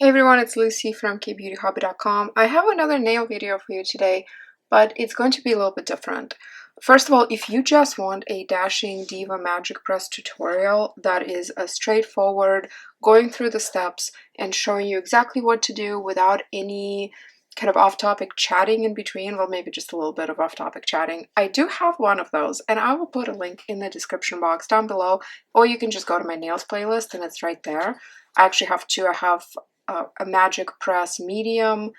Hey everyone, it's Lucy from kbeautyhobby.com. I have another nail video for you today, but it's going to be a little bit different. First of all, if you just want a Dashing Diva magic press tutorial that is a straightforward, going through the steps and showing you exactly what to do without any kind of off-topic chatting in between, well, maybe just a little bit of off-topic chatting, I do have one of those, and I will put a link in the description box down below, or you can just go to my nails playlist and it's right there. I actually have two. I have a magic press medium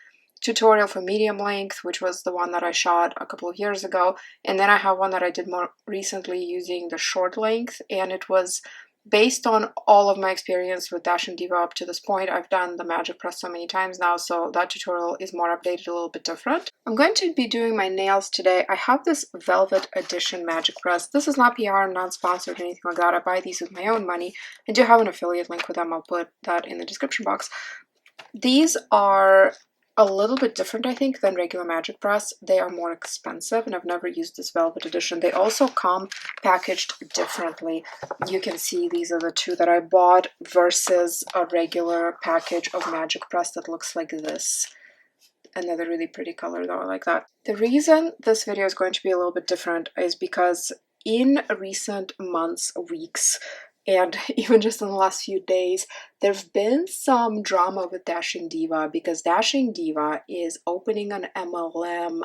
tutorial for medium length, which was the one that I shot a couple of years ago, and then I have one that I did more recently using the short length, and it was based on all of my experience with Dashing Diva up to this point. I've done the magic press so many times now, so that tutorial is more updated, a little bit different. I'm going to be doing my nails today. I have this Velvet Edition magic press. This is not PR, I'm not sponsored or anything like that. I buy these with my own money. I do have an affiliate link with them. I'll put that in the description box. These are a little bit different, I think, than regular magic press. They are more expensive, and I've never used this Velvet Edition. They also come packaged differently. You can see these are the two that I bought versus a regular package of magic press that looks like this. Another really pretty color though, I like that. The reason this video is going to be a little bit different is because in recent months, weeks, and even just in the last few days, there's been some drama with Dashing Diva because Dashing Diva is opening an MLM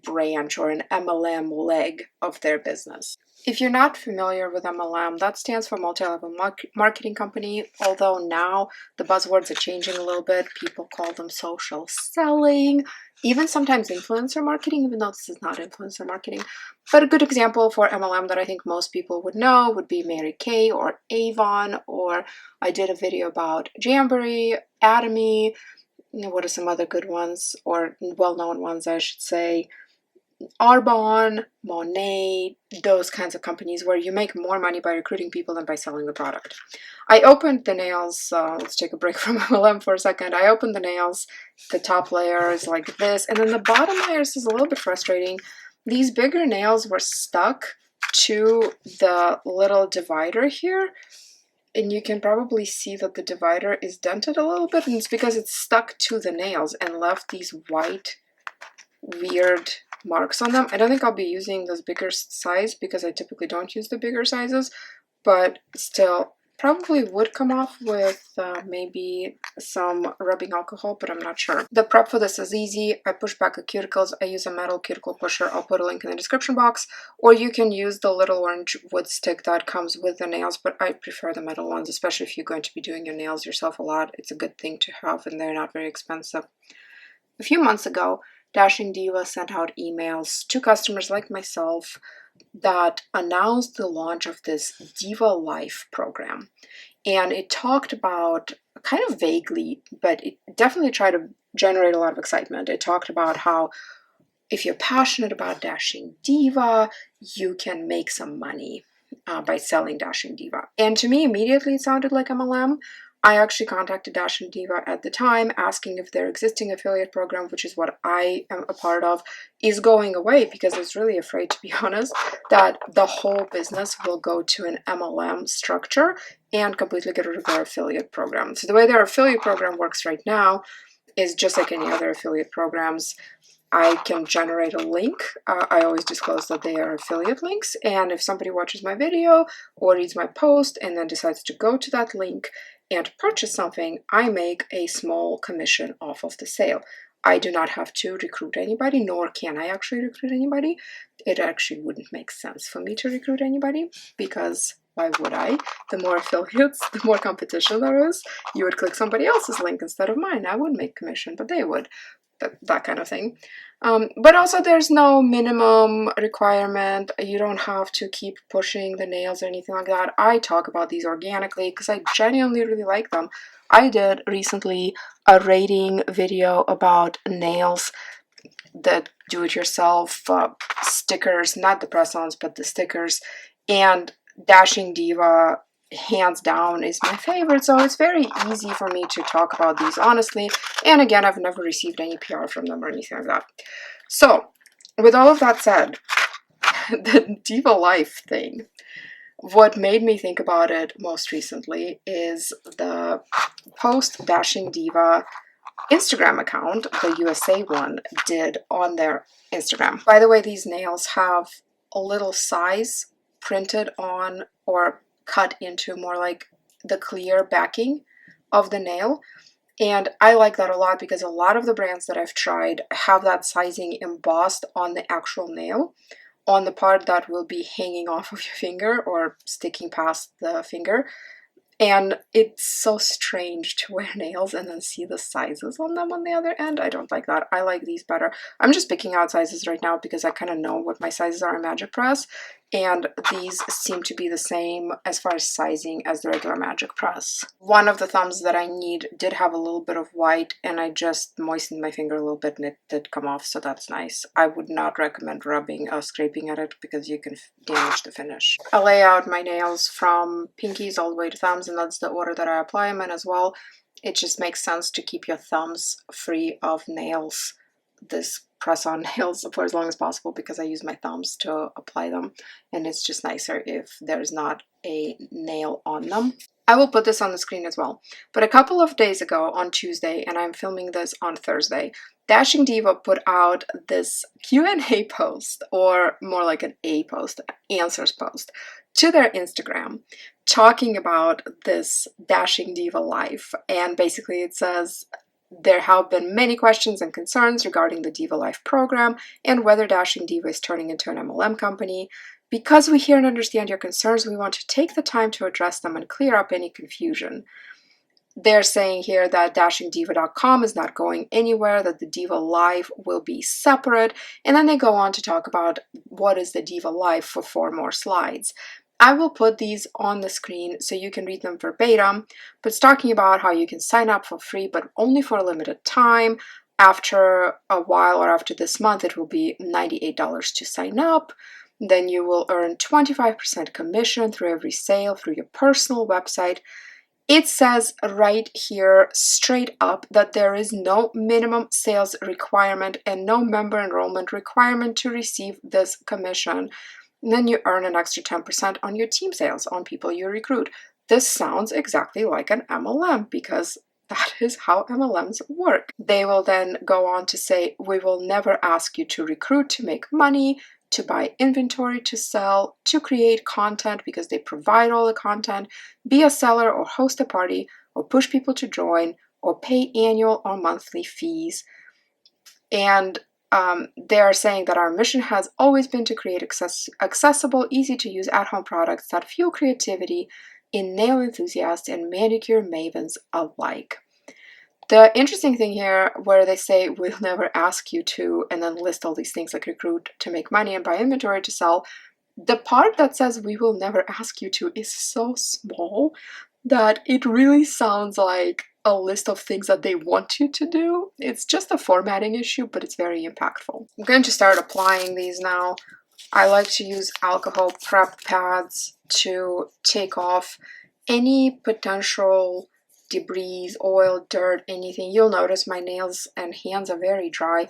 branch or an MLM leg of their business. If you're not familiar with MLM, that stands for multi-level marketing company, although now the buzzwords are changing a little bit. People call them social selling, even sometimes influencer marketing, even though this is not influencer marketing. But a good example for MLM that I think most people would know would be Mary Kay or Avon, or I did a video about Jamboree, Atomy. What are some other good ones, or well-known ones, I should say? Arbonne, Monet, those kinds of companies where you make more money by recruiting people than by selling the product. I opened the nails, let's take a break from MLM for a second. I opened the nails, the top layer is like this, and then the bottom layers is a little bit frustrating. These bigger nails were stuck to the little divider here, and you can probably see that the divider is dented a little bit, and it's because it's stuck to the nails and left these white, weird marks on them. I don't think I'll be using this bigger size because I typically don't use the bigger sizes, but still probably would come off with maybe some rubbing alcohol, but I'm not sure. The prep for this is easy. I push back the cuticles. I use a metal cuticle pusher. I'll put a link in the description box, or you can use the little orange wood stick that comes with the nails, but I prefer the metal ones, especially if you're going to be doing your nails yourself a lot. It's a good thing to have, and they're not very expensive. A few months ago, Dashing Diva sent out emails to customers like myself that announced the launch of this Diva Life program. And it talked about, kind of vaguely, but it definitely tried to generate a lot of excitement. It talked about how if you're passionate about Dashing Diva, you can make some money by selling Dashing Diva. And to me, immediately it sounded like MLM. I actually contacted Dashing Diva at the time, asking if their existing affiliate program, which is what I am a part of, is going away, because I was really afraid, to be honest, that the whole business will go to an MLM structure and completely get rid of their affiliate program. So the way their affiliate program works right now is just like any other affiliate programs. I can generate a link. I always disclose that they are affiliate links, and if somebody watches my video or reads my post and then decides to go to that link and purchase something, I make a small commission off of the sale. I do not have to recruit anybody, nor can I actually recruit anybody. It actually wouldn't make sense for me to recruit anybody, because why would I? The more affiliates, the more competition there is. You would click somebody else's link instead of mine. I wouldn't make commission, but they would. That kind of thing. But also there's no minimum requirement. You don't have to keep pushing the nails or anything like that. I talk about these organically because I genuinely really like them. I did recently a rating video about nails, the do-it-yourself stickers, not the press-ons, but the stickers, and Dashing Diva hands down is my favorite, so it's very easy for me to talk about these honestly. And again, I've never received any PR from them or anything like that. So with all of that said, the Diva Life thing, What made me think about it most recently is the post Dashing Diva Instagram account, the USA one, did on their Instagram. By the way, these nails have a little size printed on or cut into more like the clear backing of the nail. And I like that a lot because a lot of the brands that I've tried have that sizing embossed on the actual nail, on the part that will be hanging off of your finger or sticking past the finger. And it's so strange to wear nails and then see the sizes on them on the other end. I don't like that. I like these better. I'm just picking out sizes right now because I kind of know what my sizes are in Magic Press. And these seem to be the same as far as sizing as the regular Magic Press. One of the thumbs that I need did have a little bit of white, and I just moistened my finger a little bit and it did come off, so that's nice. I would not recommend rubbing or scraping at it because you can damage the finish. I lay out my nails from pinkies all the way to thumbs, and that's the order that I apply them in as well. It just makes sense to keep your thumbs free of nails, this press-on nails, for as long as possible, because I use my thumbs to apply them, and it's just nicer if there's not a nail on them. I will put this on the screen as well. But a couple of days ago on Tuesday, and I'm filming this on Thursday, Dashing Diva put out this Q&A post, or more like an A post, answers post, to their Instagram, talking about this Dashing Diva Life. And basically it says, there have been many questions and concerns regarding the Diva Life program and whether Dashing Diva is turning into an MLM company. Because we hear and understand your concerns, we want to take the time to address them and clear up any confusion. They're saying here that dashingdiva.com is not going anywhere, that the Diva Life will be separate, and then they go on to talk about what is the Diva Life for 4 more slides. I will put these on the screen so you can read them verbatim, but it's talking about how you can sign up for free, but only for a limited time. After a while, or after this month, it will be $98 to sign up. Then you will earn 25% commission through every sale through your personal website. It says right here straight up that there is no minimum sales requirement and no member enrollment requirement to receive this commission. And then you earn an extra 10% on your team sales, on people you recruit. This sounds exactly like an MLM because that is how MLMs work. They will then go on to say, we will never ask you to recruit to make money, to buy inventory to sell, to create content because they provide all the content, be a seller or host a party, or push people to join, or pay annual or monthly fees. And they are saying that our mission has always been to create accessible, easy to use at-home products that fuel creativity in nail enthusiasts and manicure mavens alike. The interesting thing here, where they say we'll never ask you to, and then list all these things like recruit to make money and buy inventory to sell, the part that says we will never ask you to is so small that it really sounds like a list of things that they want you to do. It's just a formatting issue, but it's very impactful. I'm going to start applying these now. I like to use alcohol prep pads to take off any potential debris, oil, dirt, anything. You'll notice my nails and hands are very dry.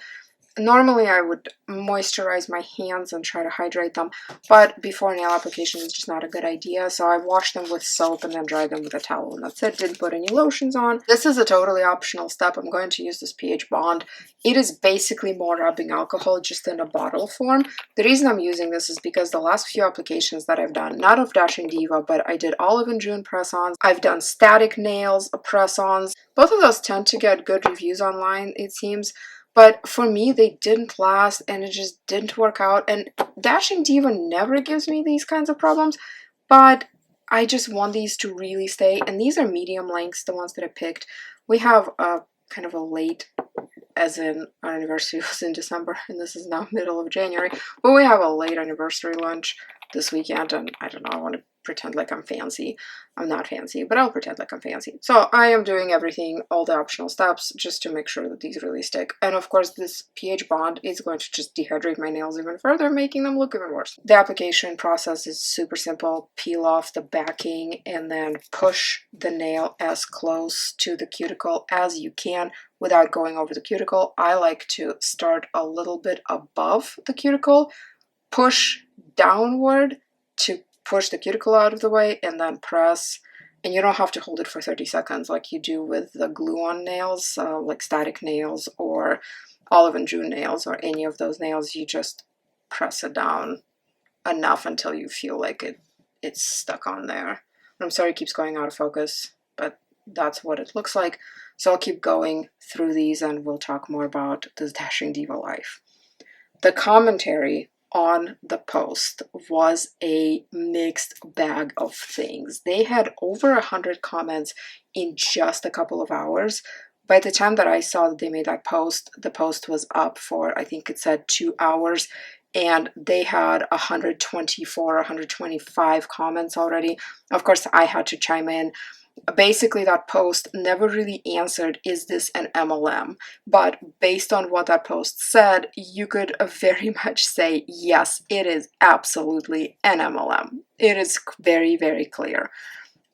Normally I would moisturize my hands and try to hydrate them, but before nail application is just not a good idea, so I wash them with soap and then dry them with a towel, and that's it. Didn't put any lotions on. This is a totally optional step. I'm going to use this pH bond. It is basically more rubbing alcohol, just in a bottle form. The reason I'm using this is because the last few applications that I've done, not of Dashing Diva, but I did Olive and June press-ons. I've done static nails press-ons. Both of those tend to get good reviews online, it seems. But for me, they didn't last and it just didn't work out. And Dashing Diva never gives me these kinds of problems, but I just want these to really stay. And these are medium lengths, the ones that I picked. We have a kind of a late, as in our anniversary was in December and this is now middle of January, but we have a late anniversary lunch this weekend, and I don't know, I want to pretend like I'm fancy. I'm not fancy, but I'll pretend like I'm fancy. So I am doing everything, all the optional steps, just to make sure that these really stick. And of course, this pH bond is going to just dehydrate my nails even further, making them look even worse. The application process is super simple. Peel off the backing and then push the nail as close to the cuticle as you can without going over the cuticle. I like to start a little bit above the cuticle, push downward to push the cuticle out of the way and then press. And you don't have to hold it for 30 seconds like you do with the glue-on nails, like static nails or olive and June nails or any of those nails. You just press it down enough until you feel like it's stuck on there. I'm sorry it keeps going out of focus, but that's what it looks like. So I'll keep going through these and we'll talk more about this Dashing Diva Life. The commentary on the post was a mixed bag of things. They had over 100 comments in just a couple of hours. By the time that I saw that they made that post, the post was up for, I think it said 2 hours, and they had 124, 125 comments already. Of course, I had to chime in. Basically, that post never really answered, is this an MLM? But based on what that post said, you could very much say, yes, it is absolutely an MLM. It is very, very clear.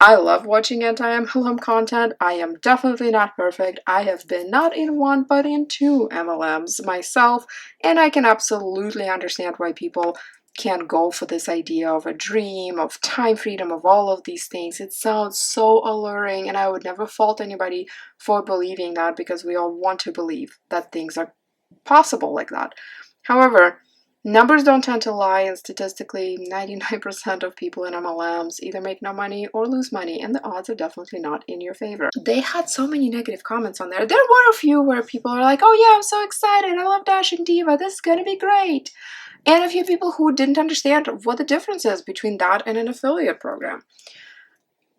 I love watching anti-MLM content. I am definitely not perfect. I have been not in one, but in 2 MLMs myself, and I can absolutely understand why people can't go for this idea of a dream, of time freedom, of all of these things. It sounds so alluring, and I would never fault anybody for believing that, because we all want to believe that things are possible like that. However, numbers don't tend to lie, and statistically 99% of people in MLMs either make no money or lose money, and the odds are definitely not in your favor. They had so many negative comments on there. There were a few where people are like, oh yeah, I'm so excited, I love Dashing Diva, this is gonna be great. And a few people who didn't understand what the difference is between that and an affiliate program.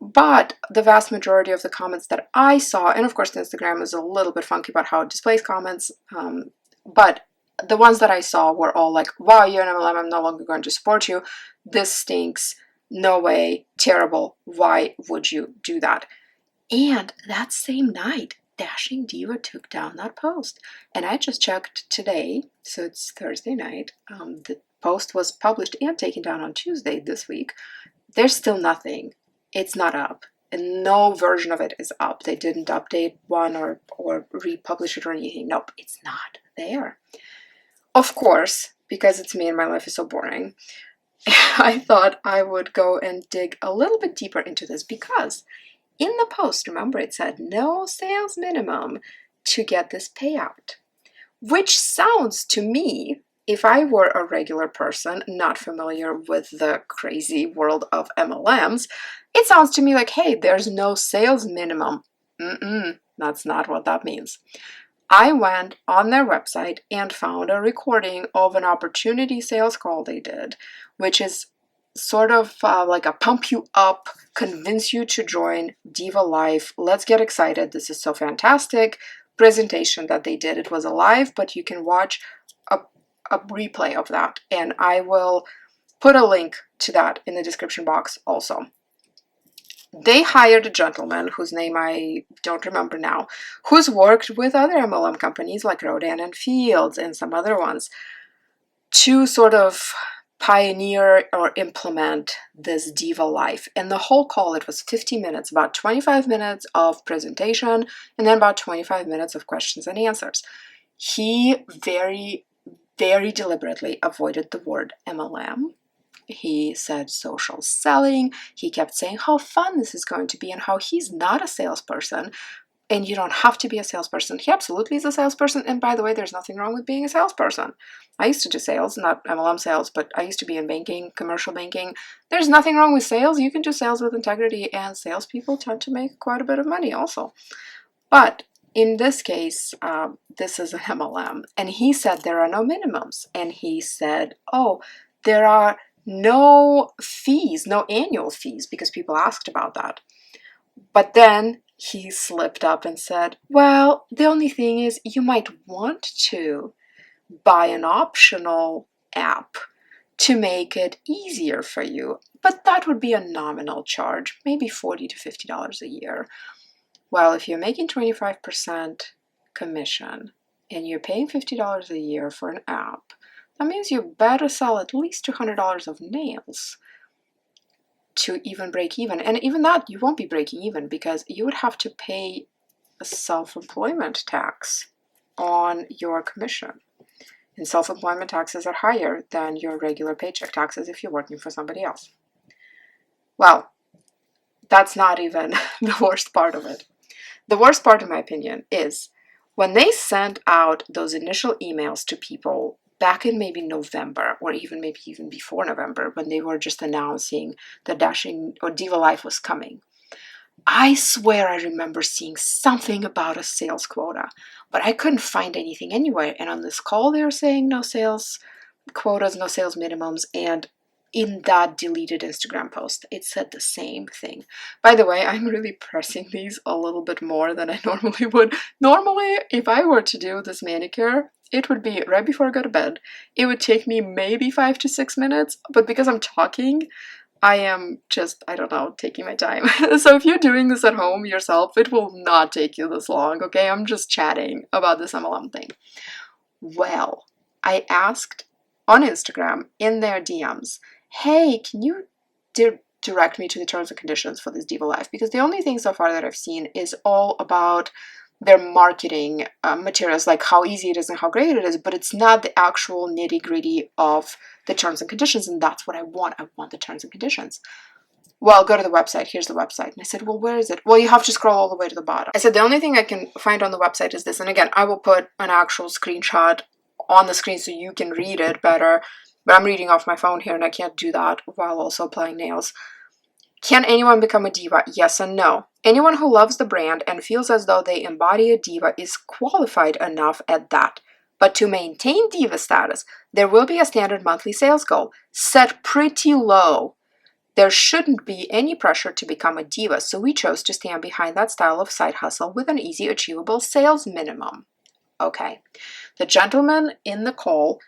But the vast majority of the comments that I saw, and of course Instagram is a little bit funky about how it displays comments, but the ones that I saw were all like, wow, you're an MLM, I'm no longer going to support you. This stinks. No way. Terrible. Why would you do that? And that same night, Dashing Diva took down that post. And I just checked today, so it's Thursday night. The post was published and taken down on Tuesday this week. There's still nothing. It's not up. And no version of it is up. They didn't update one or republish it or anything. Nope, it's not there. Of course, because it's me and my life is so boring, I thought I would go and dig a little bit deeper into this, because in the post, remember, it said no sales minimum to get this payout, which sounds to me, if I were a regular person not familiar with the crazy world of MLMs, it sounds to me like, hey, there's no sales minimum. That's not what that means. I went on their website and found a recording of an opportunity sales call they did, which is sort of like a pump you up, convince you to join Diva Life. Let's get excited. This is so fantastic presentation that they did. It was a live, but you can watch a replay of that. And I will put a link to that in the description box also. They hired a gentleman whose name I don't remember now, who's worked with other MLM companies like Rodan and Fields and some other ones to sort of pioneer or implement this Diva Life. And the whole call, it was 50 minutes, about 25 minutes of presentation and then about 25 minutes of questions and answers. He very, very deliberately avoided the word MLM. He said social selling. He kept saying how fun this is going to be and how he's not a salesperson. And you don't have to be a salesperson. He absolutely is a salesperson. And by the way, there's nothing wrong with being a salesperson. I used to do sales, not MLM sales, but I used to be in banking, commercial banking. There's nothing wrong with sales. You can do sales with integrity, and salespeople tend to make quite a bit of money also. But in this case, this is an MLM. And he said there are no minimums. And he said, oh, there are no fees, no annual fees, because people asked about that. But then he slipped up and said, well, the only thing is you might want to buy an optional app to make it easier for you, but that would be a nominal charge, maybe $40 to $50 a year. Well, if you're making 25% commission and you're paying $50 a year for an app, that means you better sell at least $200 of nails to even break even. And even that, you won't be breaking even, because you would have to pay a self-employment tax on your commission. And self-employment taxes are higher than your regular paycheck taxes if you're working for somebody else. Well, that's not even the worst part of it. The worst part, in my opinion, is when they sent out those initial emails to people back in maybe November, or maybe even before November, when they were just announcing that Dashing or Diva Life was coming. I swear I remember seeing something about a sales quota, but I couldn't find anything anywhere. And on this call, they were saying no sales quotas, no sales minimums, and in that deleted Instagram post, it said the same thing. By the way, I'm really pressing these a little bit more than I normally would. Normally, if I were to do this manicure, it would be right before I go to bed. It would take me maybe 5 to 6 minutes, but because I'm talking, I am just, I don't know, taking my time. So if you're doing this at home yourself, it will not take you this long, okay? I'm just chatting about this MLM thing. Well, I asked on Instagram in their DMs, hey, can you direct me to the terms and conditions for this Diva Life? Because the only thing so far that I've seen is all about their marketing materials, like how easy it is and how great it is, but it's not the actual nitty-gritty of the terms and conditions, and that's what I want. I want the terms and conditions. Well, go to the website. Here's the website. And I said, well, where is it? Well, you have to scroll all the way to the bottom. I said, the only thing I can find on the website is this. And again, I will put an actual screenshot on the screen so you can read it better. But I'm reading off my phone here and I can't do that while also applying nails. Can anyone become a diva? Yes and no. Anyone who loves the brand and feels as though they embody a diva is qualified enough at that. But to maintain diva status, there will be a standard monthly sales goal set pretty low. There shouldn't be any pressure to become a diva, so we chose to stand behind that style of side hustle with an easy, achievable sales minimum. Okay, the gentleman in the call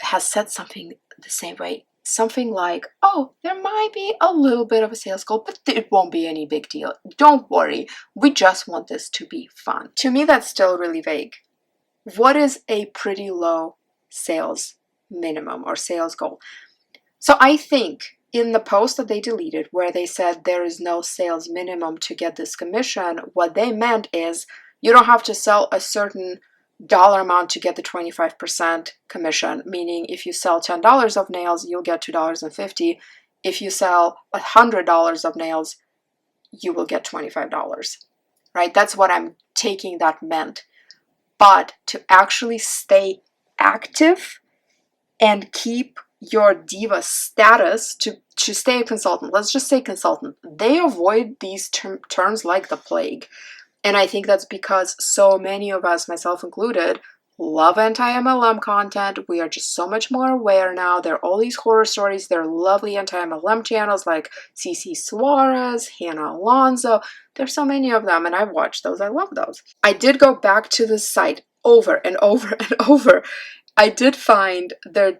has said something the same way. Something like, oh, there might be a little bit of a sales goal, but it won't be any big deal. Don't worry, we just want this to be fun. To me, that's still really vague. What is a pretty low sales minimum or sales goal? So I think in the post that they deleted where they said there is no sales minimum to get this commission, what they meant is you don't have to sell a certain dollar amount to get the 25% commission, meaning if you sell $10 of nails, you'll get $2.50. If you sell $100 of nails, you will get $25, right? That's what I'm taking that meant. But to actually stay active and keep your diva status, to stay a consultant, let's just say consultant, they avoid these terms like the plague. And I think that's because so many of us, myself included, love anti-MLM content. We are just so much more aware now. There are all these horror stories. There are lovely anti-MLM channels like CC Suarez, Hannah Alonso. There's so many of them, and I've watched those. I love those. I did go back to the site over and over and over. I did find their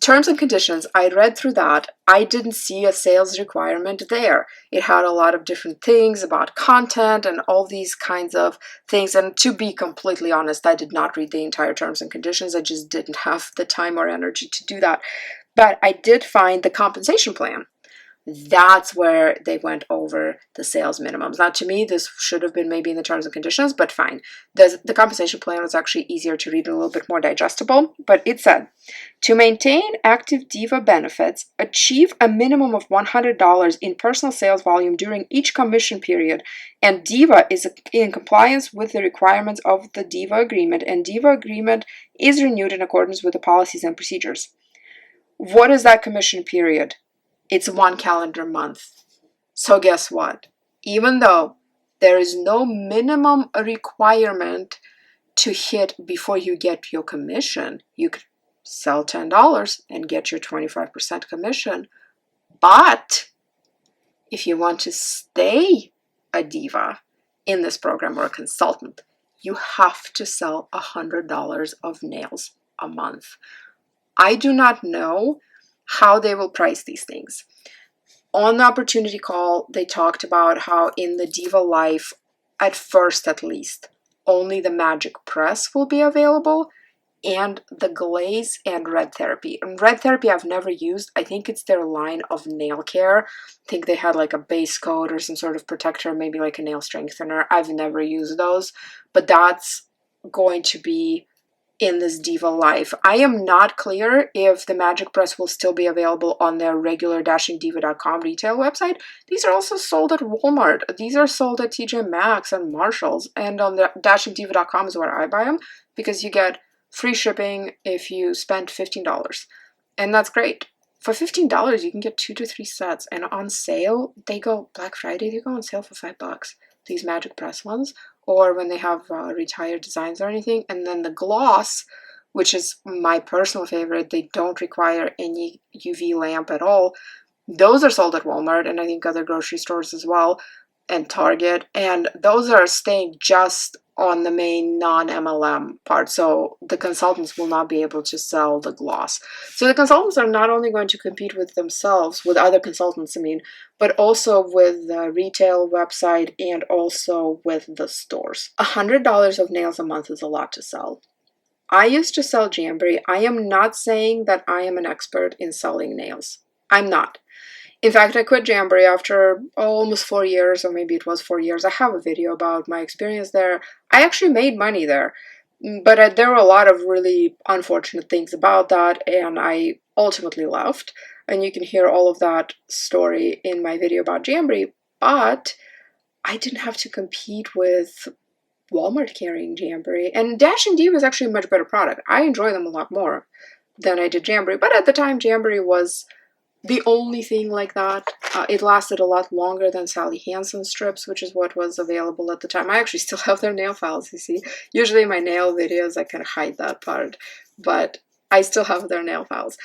terms and conditions. I read through that. I didn't see a sales requirement there. It had a lot of different things about content and all these kinds of things. And to be completely honest, I did not read the entire terms and conditions. I just didn't have the time or energy to do that. But I did find the compensation plan. That's where they went over the sales minimums. Now, to me, this should have been maybe in the terms and conditions, but fine. The compensation plan was actually easier to read and a little bit more digestible, but it said, to maintain active diva benefits, achieve a minimum of $100 in personal sales volume during each commission period, and diva is in compliance with the requirements of the diva agreement, and diva agreement is renewed in accordance with the policies and procedures. What is that commission period? It's 1 calendar month. So guess what? Even though there is no minimum requirement to hit before you get your commission, you could sell $10 and get your 25% commission. But if you want to stay a diva in this program or a consultant, you have to sell $100 of nails a month. I do not know how they will price these things. On the opportunity call, they talked about how in the Diva Life, at first at least, only the magic press will be available and the glaze and red therapy. And red therapy I've never used. I think it's their line of nail care. I think they had like a base coat or some sort of protector, maybe like a nail strengthener. I've never used those, but that's going to be in this Diva Life. I am not clear if the magic press will still be available on their regular dashingdiva.com retail website. These are also sold at Walmart. These are sold at TJ Maxx and Marshalls, and on the dashingdiva.com is where I buy them, because you get free shipping if you spend $15, and that's great. For $15 you can get 2 to 3 sets, and on sale they go, Black Friday, they go on sale for $5, these magic press ones, or when they have retired designs or anything. And then the gloss, which is my personal favorite, they don't require any UV lamp at all. Those are sold at Walmart and I think other grocery stores as well, and Target, and those are staying just on the main non-MLM part, so the consultants will not be able to sell the gloss. So the consultants are not only going to compete with themselves, with other consultants, I mean, but also with the retail website and also with the stores. $100 of nails a month is a lot to sell. I used to sell Jamboree. I am not saying that I am an expert in selling nails. I'm not. In fact, I quit Jamboree after almost 4 years, or maybe it was 4 years. I have a video about my experience there. I actually made money there, but there were a lot of really unfortunate things about that, and I ultimately left. And you can hear all of that story in my video about Jamboree, but I didn't have to compete with Walmart carrying Jamboree. And Dashing Diva is actually a much better product. I enjoy them a lot more than I did Jamboree, but at the time Jamboree was the only thing like that. It lasted a lot longer than Sally Hansen strips, which is what was available at the time. I actually still have their nail files, you see. Usually in my nail videos I kind of hide that part, but I still have their nail files.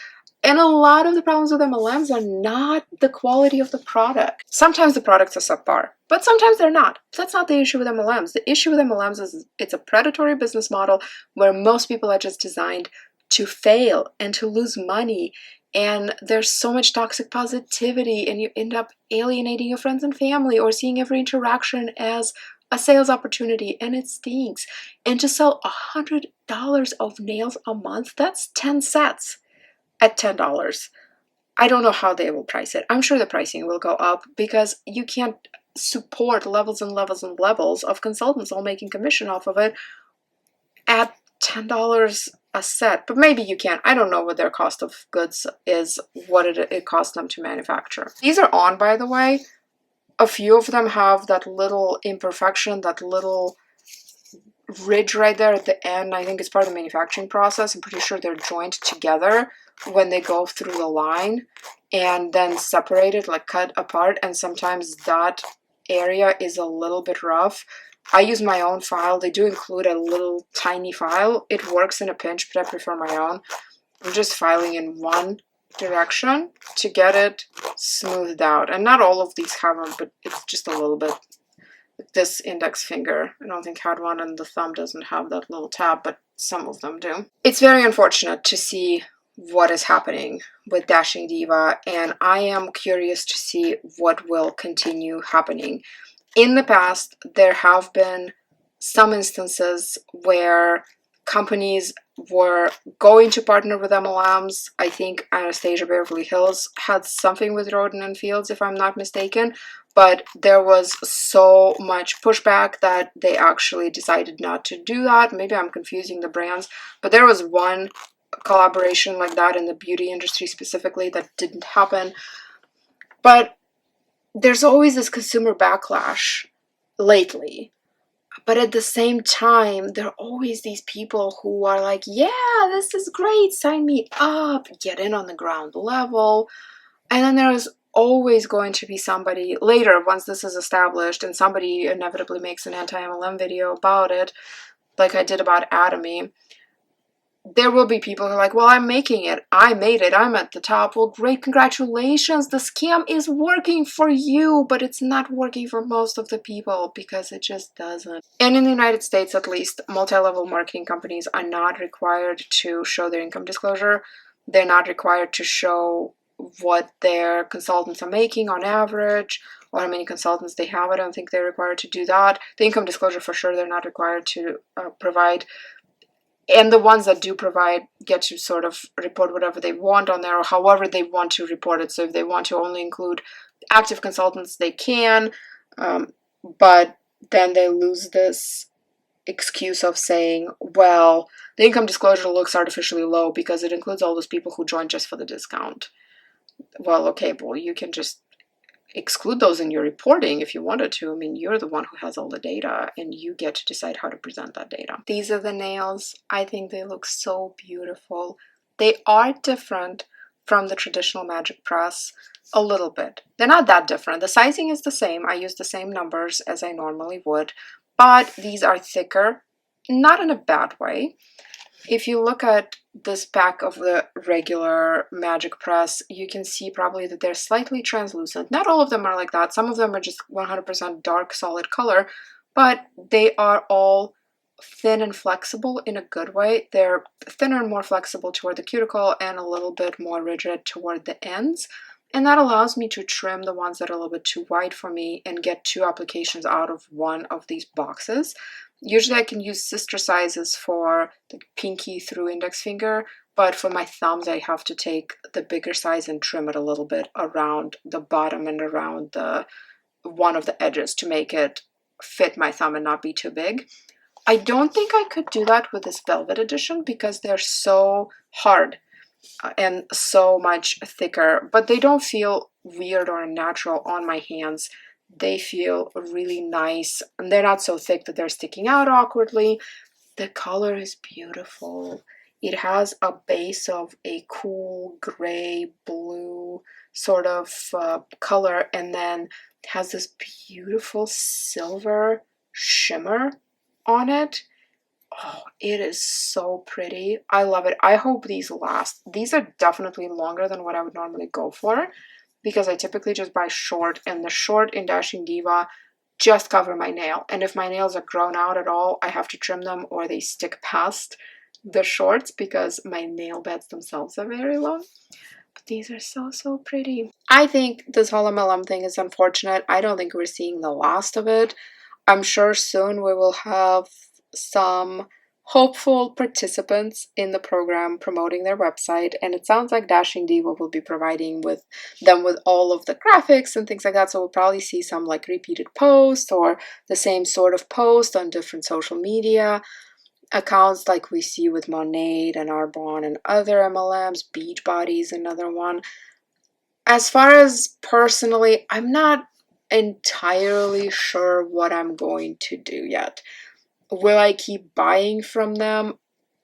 And a lot of the problems with MLMs are not the quality of the product. Sometimes the products are subpar, but sometimes they're not. That's not the issue with MLMs. The issue with MLMs is it's a predatory business model where most people are just designed to fail and to lose money. And there's so much toxic positivity, and you end up alienating your friends and family or seeing every interaction as a sales opportunity, and it stinks. And to sell $100 of nails a month, that's 10 sets at $10. I don't know how they will price it. I'm sure the pricing will go up because you can't support levels and levels and levels of consultants all making commission off of it at $10 a set. But maybe you can. I don't know what their cost of goods is, what it costs them to manufacture. These are on, by the way. A few of them have that little imperfection, that little ridge right there at the end. I think it's part of the manufacturing process. I'm pretty sure they're joined together when they go through the line and then separated, like cut apart, and sometimes that area is a little bit rough. I use my own file. They do include a little tiny file. It works in a pinch, but I prefer my own. I'm just filing in one direction to get it smoothed out. And not all of these have them, but it's just a little bit. This index finger, I don't think had one, and the thumb doesn't have that little tab, but some of them do. It's very unfortunate to see what is happening with Dashing Diva, and I am curious to see what will continue happening. In the past, there have been some instances where companies were going to partner with MLMs. I think Anastasia Beverly Hills had something with Roden and Fields, if I'm not mistaken, but there was so much pushback that they actually decided not to do that. Maybe I'm confusing the brands, but there was one collaboration like that in the beauty industry specifically that didn't happen. But there's always this consumer backlash lately. But at the same time, there are always these people who are like, yeah, this is great, sign me up, get in on the ground level. And then there's always going to be somebody later, once this is established, and somebody inevitably makes an anti-MLM video about it, like I did about Atomy. There will be people who are like, well, I'm making it. I made it. I'm at the top. Well, great. Congratulations. The scam is working for you, but it's not working for most of the people because it just doesn't. And in the United States, at least, multi-level marketing companies are not required to show their income disclosure. They're not required to show what their consultants are making on average or how many consultants they have. I don't think they're required to do that. The income disclosure, for sure, they're not required to provide. And the ones that do provide get to sort of report whatever they want on there or however they want to report it. So if they want to only include active consultants, they can, but then they lose this excuse of saying, well, the income disclosure looks artificially low because it includes all those people who joined just for the discount. Well, okay, well, you can just exclude those in your reporting if you wanted to. I mean, you're the one who has all the data and you get to decide how to present that data. These are the nails. I think they look so beautiful. They are different from the traditional magic press a little bit. They're not that different. The sizing is the same. I use the same numbers as I normally would, but these are thicker, not in a bad way. If you look at this pack of the regular magic press, you can see probably that they're slightly translucent. Not all of them are like that. Some of them are just 100% dark solid color, but they are all thin and flexible in a good way. They're thinner and more flexible toward the cuticle and a little bit more rigid toward the ends. And that allows me to trim the ones that are a little bit too wide for me and get 2 applications out of one of these boxes. Usually I can use sister sizes for the pinky through index finger, but for my thumbs I have to take the bigger size and trim it a little bit around the bottom and around the one of the edges to make it fit my thumb and not be too big. I don't think I could do that with this velvet edition because they're so hard and so much thicker, but they don't feel weird or unnatural on my hands. They feel really nice, and they're not so thick that they're sticking out awkwardly. The color is beautiful. It has a base of a cool gray blue sort of color, and then it has this beautiful silver shimmer on it. Oh, it is so pretty. I love it. I hope these last. These are definitely longer than what I would normally go for because I typically just buy short, and the short in Dashing Diva just cover my nail. And if my nails are grown out at all, I have to trim them or they stick past the shorts because my nail beds themselves are very long. But these are so, so pretty. I think this whole MLM thing is unfortunate. I don't think we're seeing the last of it. I'm sure soon we will have some hopeful participants in the program promoting their website, and it sounds like Dashing Diva will be providing them with all of the graphics and things like that, so we'll probably see some like repeated posts or the same sort of post on different social media accounts like we see with Monade and Arbonne and other MLMs. Beachbody's another one. As far as personally, I'm not entirely sure what I'm going to do yet. Will I keep buying from them?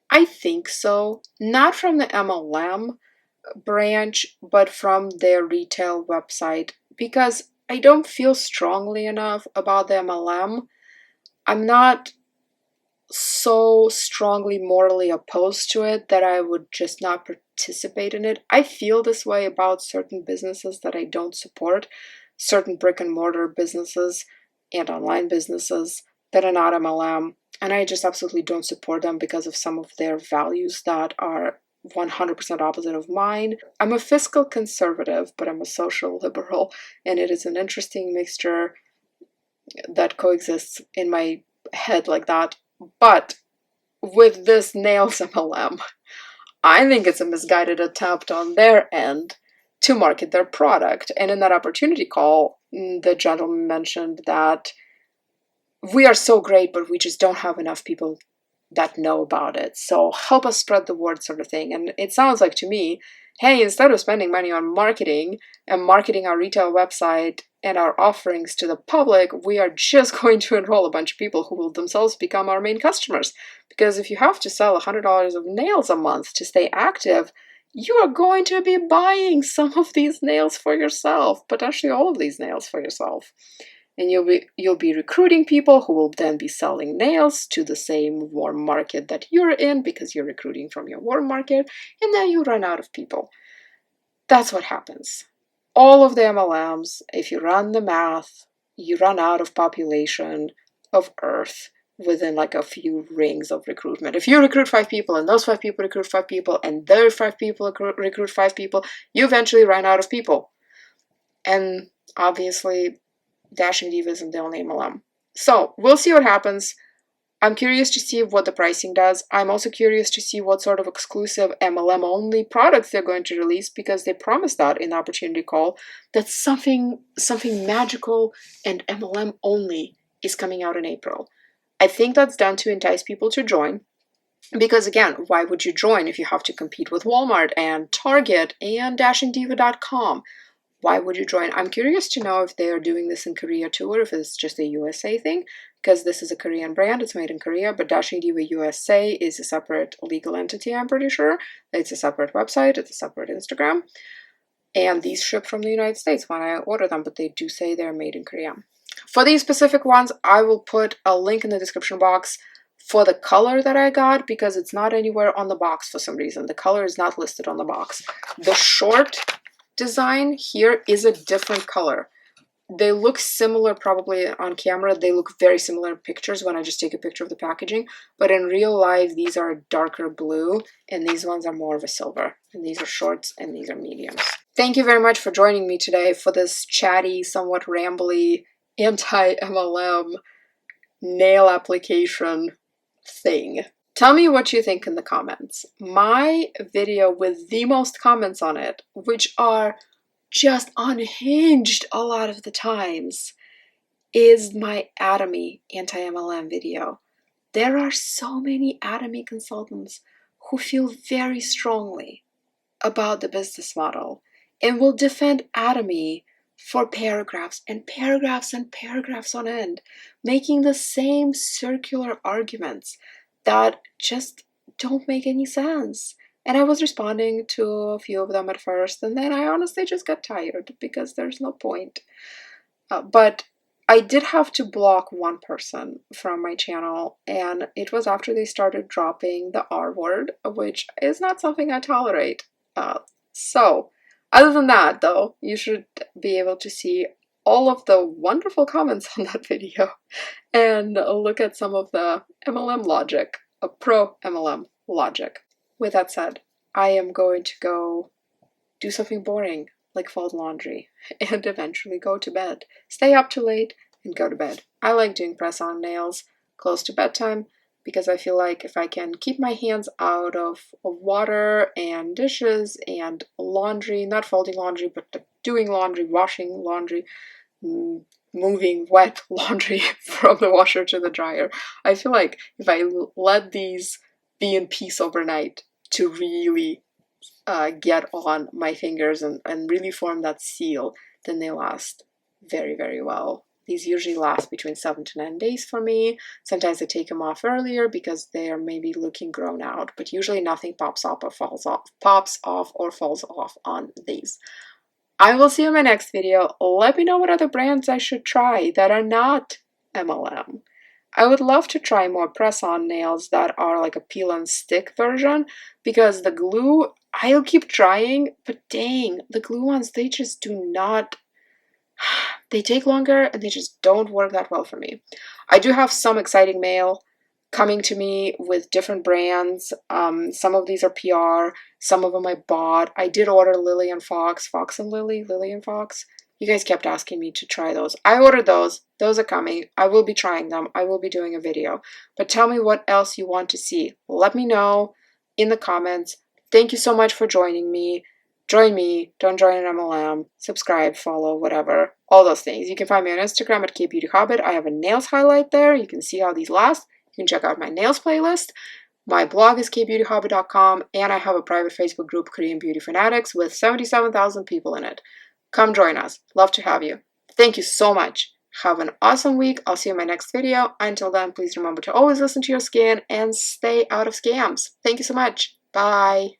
I think so. Not from the MLM branch, but from their retail website, because I don't feel strongly enough about the MLM. I'm not so strongly morally opposed to it that I would just not participate in it. I feel this way about certain businesses that I don't support, certain brick and mortar businesses and online businesses that are not MLM, and I just absolutely don't support them because of some of their values that are 100% opposite of mine. I'm a fiscal conservative, but I'm a social liberal, and it is an interesting mixture that coexists in my head like that. But with this nails MLM, I think it's a misguided attempt on their end to market their product. And in that opportunity call, the gentleman mentioned that we are so great, but we just don't have enough people that know about it. So help us spread the word, sort of thing. And it sounds like to me, hey, instead of spending money on marketing and marketing our retail website and our offerings to the public, we are just going to enroll a bunch of people who will themselves become our main customers. Because if you have to sell $100 of nails a month to stay active, you are going to be buying some of these nails for yourself, potentially all of these nails for yourself. And you'll be recruiting people who will then be selling nails to the same warm market that you're in because you're recruiting from your warm market, and then you run out of people. That's what happens. All of the MLMs, if you run the math, you run out of population of Earth within like a few rings of recruitment. If you recruit 5 people and those 5 people recruit 5 people and their 5 people recruit 5 people, you eventually run out of people. And obviously, Dashing Diva isn't the only MLM. So we'll see what happens. I'm curious to see what the pricing does. I'm also curious to see what sort of exclusive MLM only products they're going to release, because they promised that in the opportunity call that something magical and MLM only is coming out in April. I think that's done to entice people to join. Because again, why would you join if you have to compete with Walmart and Target and DashingDiva.com? Why would you join? I'm curious to know if they are doing this in Korea too, or if it's just a USA thing, because this is a Korean brand, it's made in Korea, but Dashing Diva USA is a separate legal entity, I'm pretty sure. It's a separate website, it's a separate Instagram, and these ship from the United States when I order them, but they do say they're made in Korea. For these specific ones, I will put a link in the description box for the color that I got, because it's not anywhere on the box for some reason. The color is not listed on the box. The short design here is a different color. They look similar probably on camera. They look very similar in pictures when I just take a picture of the packaging, but in real life these are a darker blue and these ones are more of a silver, and these are shorts and these are mediums. Thank you very much for joining me today for this chatty, somewhat rambly anti-MLM nail application thing. Tell me what you think in the comments. My video with the most comments on it, which are just unhinged a lot of the times, is my Atomy anti-MLM video. There are so many Atomy consultants who feel very strongly about the business model and will defend Atomy for paragraphs and paragraphs and paragraphs on end, making the same circular arguments that just don't make any sense. And I was responding to a few of them at first, and then I honestly just got tired because there's no point. But I did have to block one person from my channel, and it was after they started dropping the R word, which is not something I tolerate. So, other than that, though, you should be able to see all of the wonderful comments on that video and look at some of the MLM logic, a pro MLM logic. With that said, I am going to go do something boring like fold laundry and eventually go to bed. Stay up too late and go to bed. I like doing press-on nails close to bedtime because I feel like if I can keep my hands out of water and dishes and laundry, not folding laundry, but doing laundry, washing laundry, moving wet laundry from the washer to the dryer, I feel like if I let these be in peace overnight to really get on my fingers and really form that seal, then they last very, very well. These usually last between 7 to 9 days for me. Sometimes I take them off earlier because they are maybe looking grown out, but usually nothing pops off or falls off on these. I will see you in my next video. Let me know what other brands I should try that are not MLM. I would love to try more press-on nails that are like a peel and stick version, because the glue, I'll keep trying, but dang, the glue ones, they just do not, they take longer and they just don't work that well for me. I do have some exciting mail coming to me with different brands. Some of these are PR, some of them I bought. I did order Lily and Fox, Fox and Lily, Lily and Fox. You guys kept asking me to try those. I ordered those. Those are coming. I will be trying them. I will be doing a video. But tell me what else you want to see. Let me know in the comments. Thank you so much for joining me. Join me. Don't join an MLM. Subscribe, follow, whatever. All those things. You can find me on Instagram at KBeautyHobbit. I have a nails highlight there. You can see how these last. You can check out my nails playlist. My blog is kbeautyhobby.com, and I have a private Facebook group, Korean Beauty Fanatics, with 77,000 people in it. Come join us. Love to have you. Thank you so much. Have an awesome week. I'll see you in my next video. Until then, please remember to always listen to your skin and stay out of scams. Thank you so much. Bye.